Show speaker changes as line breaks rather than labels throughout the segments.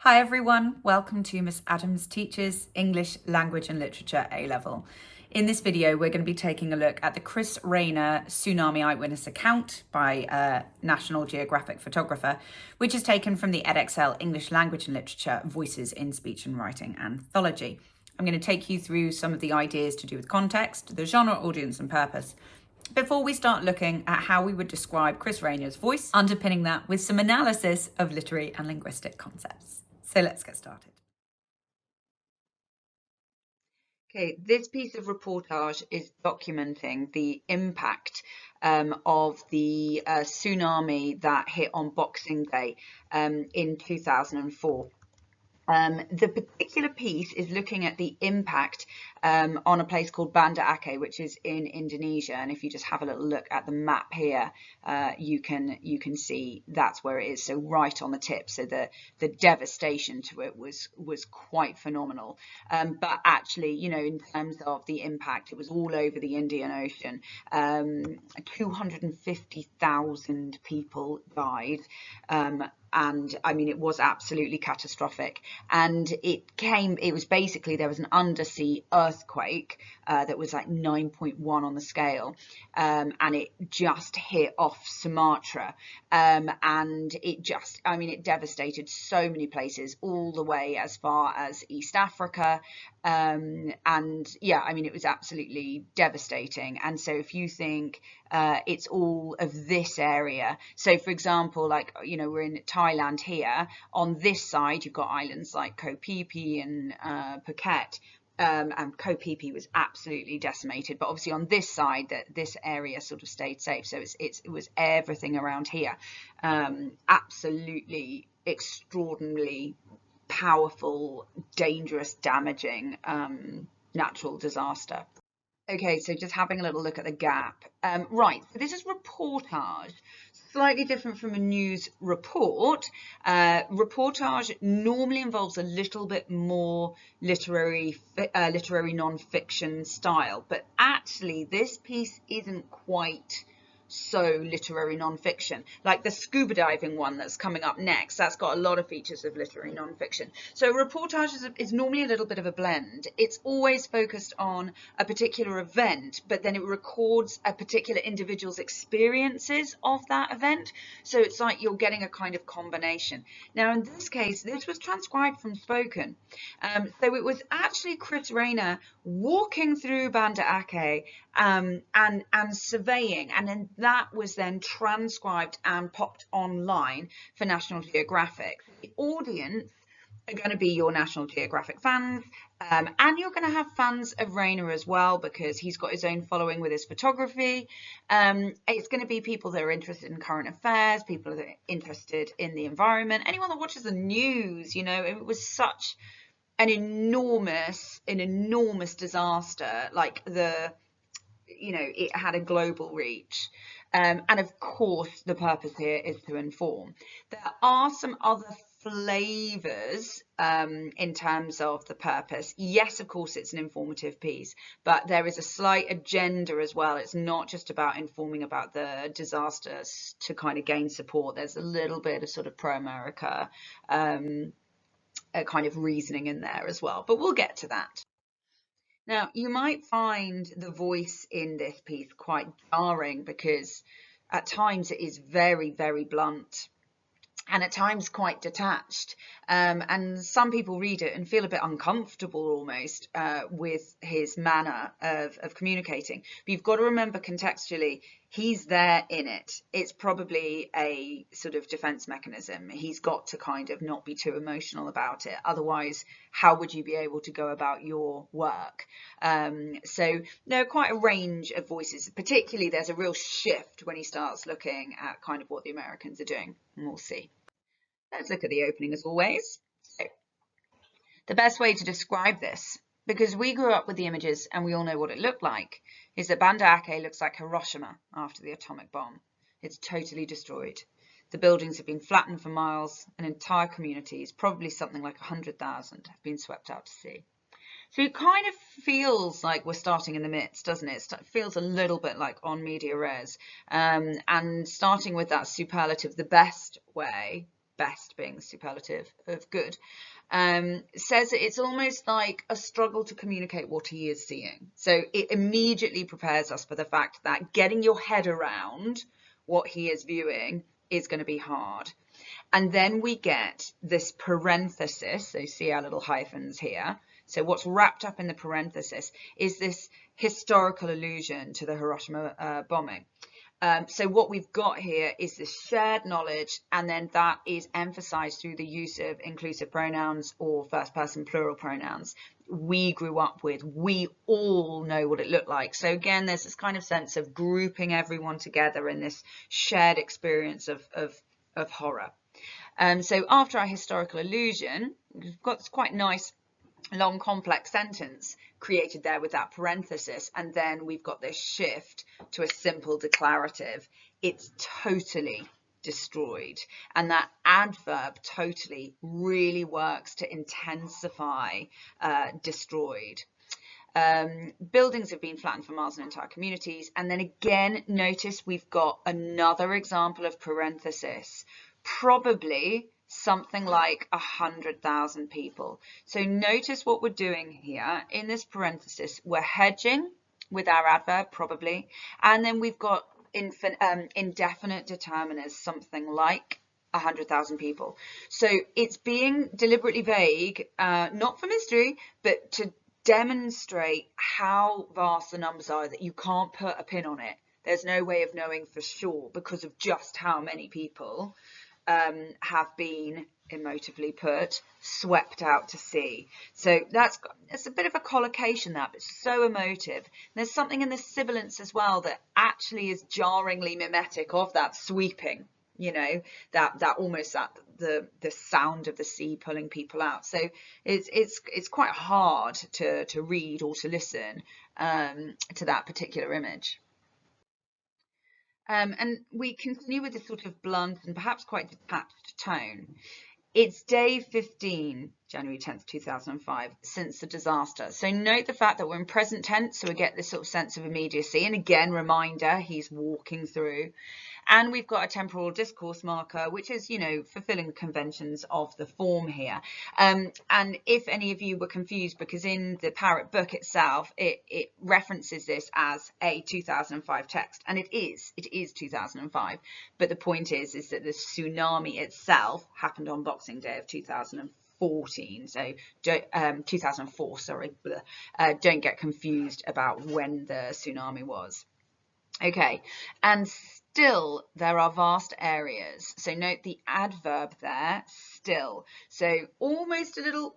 Hi everyone, welcome to Miss Adams Teaches English Language and Literature A-Level. In this video, we're going to be taking a look at the Chris Rainier Tsunami Eyewitness account by a National Geographic photographer, which is taken from the Edexcel English Language and Literature Voices in Speech and Writing anthology. I'm going to take you through some of the ideas to do with context, the genre, audience and purpose, before we start looking at how we would describe Chris Rainier's voice, underpinning that with some analysis of literary and linguistic concepts. So let's get started. Okay, this piece of reportage is documenting the impact of the tsunami that hit on Boxing Day in 2004. The particular piece is looking at the impact on a place called Banda Aceh, which is in Indonesia. And if you just have a little look at the map here, you can see that's where it is. So right on the tip. So the devastation to it was quite phenomenal. But actually, you know, in terms of the impact, it was all over the Indian Ocean. 250,000 people died. And I mean, it was absolutely catastrophic. And it was basically, there was an undersea earthquake that was like 9.1 on the scale. And it just hit off Sumatra. And it just, I mean, it devastated so many places, all the way as far as East Africa. And yeah, I mean, it was absolutely devastating. And so if you think it's all of this area, so for example, like, you know, we're in Thailand here. On this side, you've got islands like Koh Phi Phi and Phuket. And Koh Phi Phi was absolutely decimated, but obviously on this side, that this area sort of stayed safe. So it was everything around here. Absolutely extraordinarily powerful, dangerous, damaging natural disaster. Okay, so just having a little look at the gap. Right, so this is reportage, slightly different from a news report. Reportage normally involves a little bit more literary non-fiction style, but actually this piece isn't quite so literary non-fiction. Like the scuba diving one that's coming up next, that's got a lot of features of literary non-fiction. So reportage is normally a little bit of a blend. It's always focused on a particular event, but then it records a particular individual's experiences of that event. So it's like you're getting a kind of combination. Now in this case, this was transcribed from spoken. So it was actually Chris Rainier walking through Banda Aceh and surveying, and then that was then transcribed and popped online for National Geographic. The audience are going to be your National Geographic fans, and you're going to have fans of Rainier as well, because he's got his own following with his photography. It's going to be people that are interested in current affairs, people that are interested in the environment, anyone that watches the news. You know, it was such an enormous disaster. Like you know, it had a global reach. And of course, the purpose here is to inform. There are some other flavors in terms of the purpose. Yes, of course, it's an informative piece, but there is a slight agenda as well. It's not just about informing about the disasters to kind of gain support. There's a little bit of sort of pro-America a kind of reasoning in there as well, but we'll get to that. Now, you might find the voice in this piece quite jarring, because at times it is very, very blunt, and at times quite detached. And some people read it and feel a bit uncomfortable almost with his manner of communicating. But you've got to remember contextually, he's there in it. It's probably a sort of defense mechanism. He's got to kind of not be too emotional about it. Otherwise, how would you be able to go about your work? So there are quite a range of voices. Particularly, there's a real shift when he starts looking at kind of what the Americans are doing, and we'll see. Let's look at the opening as always. So, the best way to describe this, because we grew up with the images and we all know what it looked like, is that Banda Aceh looks like Hiroshima after the atomic bomb. It's totally destroyed. The buildings have been flattened for miles, and entire communities, probably something like 100,000, have been swept out to sea. So it kind of feels like we're starting in the midst, doesn't it? It feels a little bit like on media res. And starting with that superlative, the best way, best being the superlative of good, says that it's almost like a struggle to communicate what he is seeing. So it immediately prepares us for the fact that getting your head around what he is viewing is going to be hard. And then we get this parenthesis, so see our little hyphens here. So what's wrapped up in the parenthesis is this historical allusion to the Hiroshima bombing. So what we've got here is this shared knowledge, and then that is emphasized through the use of inclusive pronouns or first person plural pronouns. We grew up with, we all know what it looked like. So again, there's this kind of sense of grouping everyone together in this shared experience of horror. So after our historical allusion, we've got this quite nice long complex sentence created there with that parenthesis, and then we've got this shift to a simple declarative. It's totally destroyed, and that adverb totally really works to intensify destroyed. Buildings have been flattened for miles and entire communities. And then again, notice we've got another example of parenthesis, probably something like 100,000 people. So notice what we're doing here in this parenthesis. We're hedging with our adverb, probably, and then we've got indefinite determiners, something like 100,000 people. So it's being deliberately vague, not for mystery, but to demonstrate how vast the numbers are, that you can't put a pin on it. There's no way of knowing for sure because of just how many people have been, emotively put, swept out to sea. So it's a bit of a collocation, that, but so emotive. There's something in the sibilance as well that actually is jarringly mimetic of that sweeping, you know, that almost that the sound of the sea pulling people out. So it's quite hard to read or to listen to that particular image. And we continue with this sort of blunt and perhaps quite detached tone. It's day 15, January 10th, 2005, since the disaster. So note the fact that we're in present tense, so we get this sort of sense of immediacy. And again, reminder, he's walking through. And we've got a temporal discourse marker, which is, you know, fulfilling the conventions of the form here. And if any of you were confused, because in the Parrot book itself, it references this as a 2005 text, and it is 2005. But the point is that the tsunami itself happened on Boxing Day of 2014. So 2004, sorry. Don't get confused about when the tsunami was. Okay, and still there are vast areas. So note the adverb there, still. So almost a little,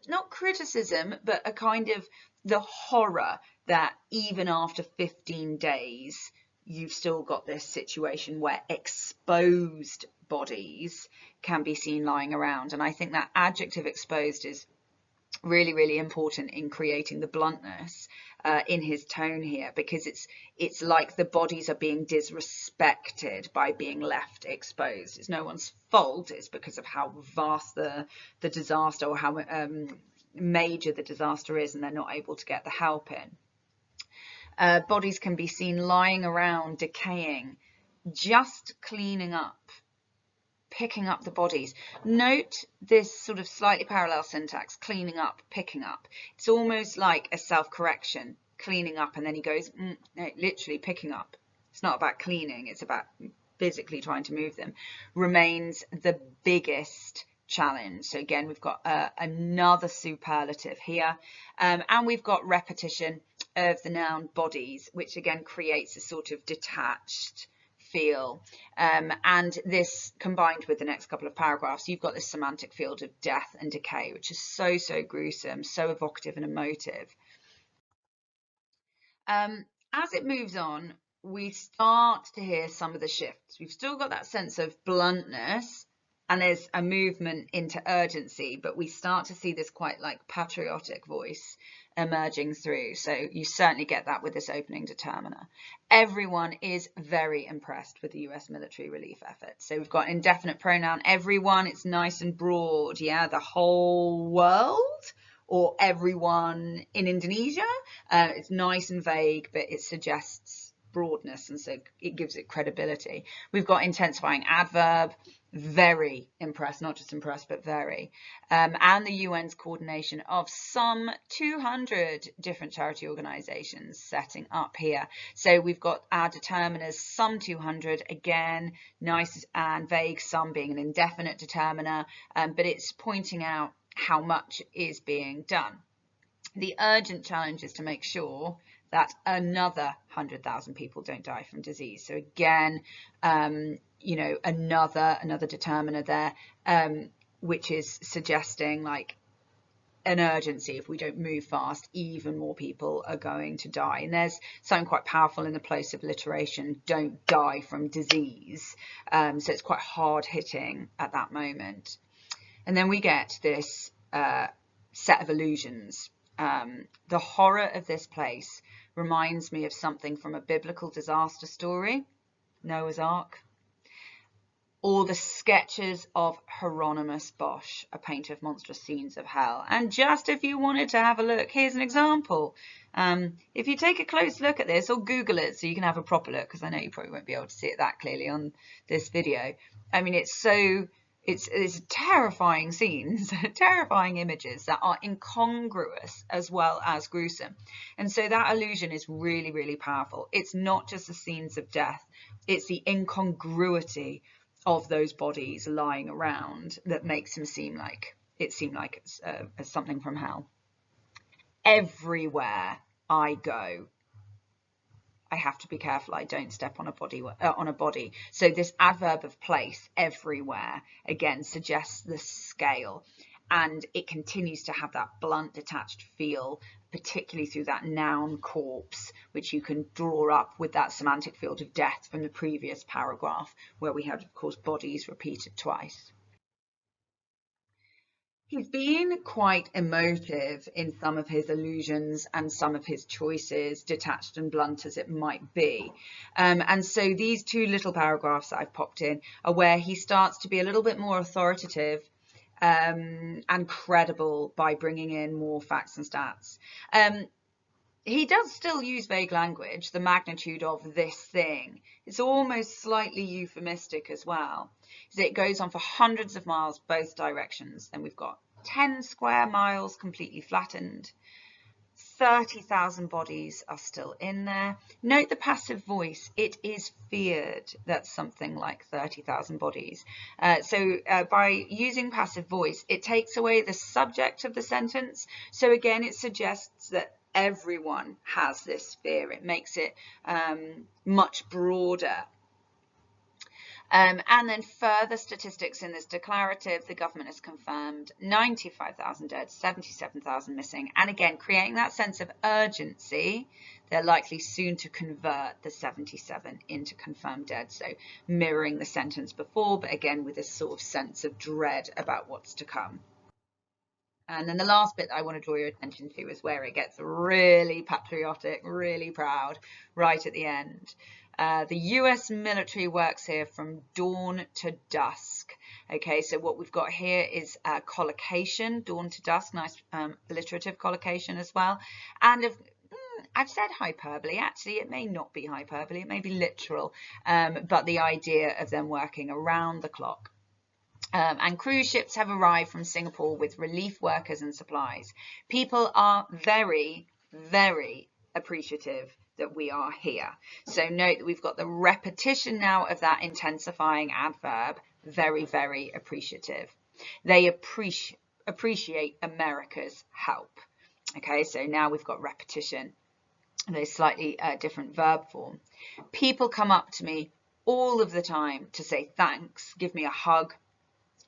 not criticism, but a kind of the horror that even after 15 days, you've still got this situation where exposed bodies can be seen lying around. And I think that adjective exposed is really, really important in creating the bluntness in his tone here, because it's like the bodies are being disrespected by being left exposed. It's no one's fault. It's because of how vast the disaster, or how major the disaster is, and they're not able to get the help in. Bodies can be seen lying around, decaying, just cleaning up, picking up the bodies. Note this sort of slightly parallel syntax, cleaning up, picking up. It's almost like a self-correction, cleaning up, and then he goes, no, literally picking up. It's not about cleaning, it's about physically trying to move them. Remains the biggest challenge. So again, we've got another superlative here, and we've got repetition of the noun bodies, which again creates a sort of detached feel, and this combined with the next couple of paragraphs, you've got this semantic field of death and decay, which is so gruesome, so evocative and emotive. As it moves on, we start to hear some of the shifts. We've still got that sense of bluntness, and there's a movement into urgency, but we start to see this quite like patriotic voice emerging through. So you certainly get that with this opening determiner. Everyone is very impressed with the US military relief effort. So we've got indefinite pronoun everyone. It's nice and broad. Yeah, the whole world, or everyone in Indonesia. It's nice and vague, but it suggests broadness, and so it gives it credibility. We've got intensifying adverb, very impressed, not just impressed, but very. And the UN's coordination of some 200 different charity organizations setting up here. So we've got our determiners, some 200, again, nice and vague, some being an indefinite determiner, but it's pointing out how much is being done. The urgent challenge is to make sure that another 100,000 people don't die from disease. So again, you know, another determiner there, which is suggesting like an urgency. If we don't move fast, even more people are going to die. And there's something quite powerful in the plosive alliteration, don't die from disease. So it's quite hard hitting at that moment. And then we get this set of illusions. The horror of this place reminds me of something from a biblical disaster story, Noah's Ark, or the sketches of Hieronymus Bosch, a painter of monstrous scenes of hell. And just if you wanted to have a look, here's an example. If you take a close look at this, or Google it so you can have a proper look, because I know you probably won't be able to see it that clearly on this video. I mean, it's terrifying scenes, terrifying images that are incongruous as well as gruesome. And so that illusion is really, really powerful. It's not just the scenes of death, it's the incongruity of those bodies lying around that makes him seem like it's something from hell. Everywhere I go, I have to be careful I don't step on a body. So this adverb of place, everywhere, again suggests the scale, and it continues to have that blunt, detached feel, particularly through that noun corpse, which you can draw up with that semantic field of death from the previous paragraph, where we had, of course, bodies repeated twice. He's been quite emotive in some of his allusions and some of his choices, detached and blunt as it might be. And so these two little paragraphs that I've popped in are where he starts to be a little bit more authoritative and credible by bringing in more facts and stats. He does still use vague language, the magnitude of this thing. It's almost slightly euphemistic as well. So it goes on for hundreds of miles, both directions. Then we've got 10 square miles completely flattened. 30,000 bodies are still in there. Note the passive voice. It is feared that something like 30,000 bodies. So by using passive voice, it takes away the subject of the sentence. So again, it suggests that everyone has this fear. It makes it much broader. And then further statistics in this declarative, the government has confirmed 95,000 dead, 77,000 missing. And again, creating that sense of urgency, they're likely soon to convert the 77 into confirmed dead. So mirroring the sentence before, but again, with this sort of sense of dread about what's to come. And then the last bit that I want to draw your attention to is where it gets really patriotic, really proud, right at the end. The US military works here from dawn to dusk. Okay, so what we've got here is collocation, dawn to dusk, nice alliterative collocation as well. And I've said hyperbole, actually it may not be hyperbole, it may be literal, but the idea of them working around the clock. And cruise ships have arrived from Singapore with relief workers and supplies. People are very, very appreciative that we are here. So note that we've got the repetition now of that intensifying adverb, very, very appreciative. They appreciate America's help. Okay, so now we've got repetition, a slightly different verb form. People come up to me all of the time to say thanks, give me a hug.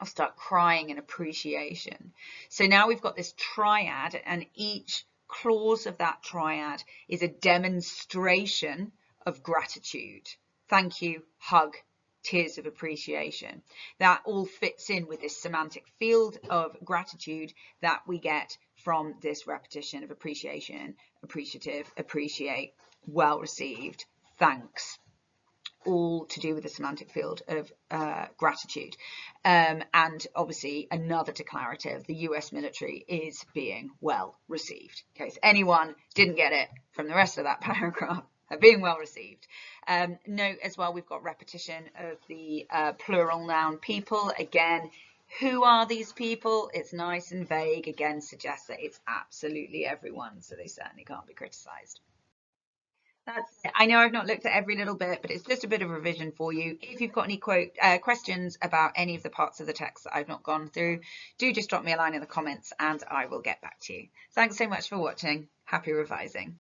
I'll start crying in appreciation. So now we've got this triad, and each clause of that triad is a demonstration of gratitude. Thank you, hug, tears of appreciation. That all fits in with this semantic field of gratitude that we get from this repetition of appreciation, appreciative, appreciate, well received, thanks. All to do with the semantic field of gratitude. And obviously another declarative, the US military is being well received. In case anyone didn't get it from the rest of that paragraph. are being well received. Note as well, we've got repetition of the plural noun people. Again, who are these people? It's nice and vague. Again, suggests that it's absolutely everyone, so they certainly can't be criticised. That's it. I know I've not looked at every little bit, but it's just a bit of revision for you. If you've got any questions about any of the parts of the text that I've not gone through, do just drop me a line in the comments and I will get back to you. Thanks so much for watching. Happy revising.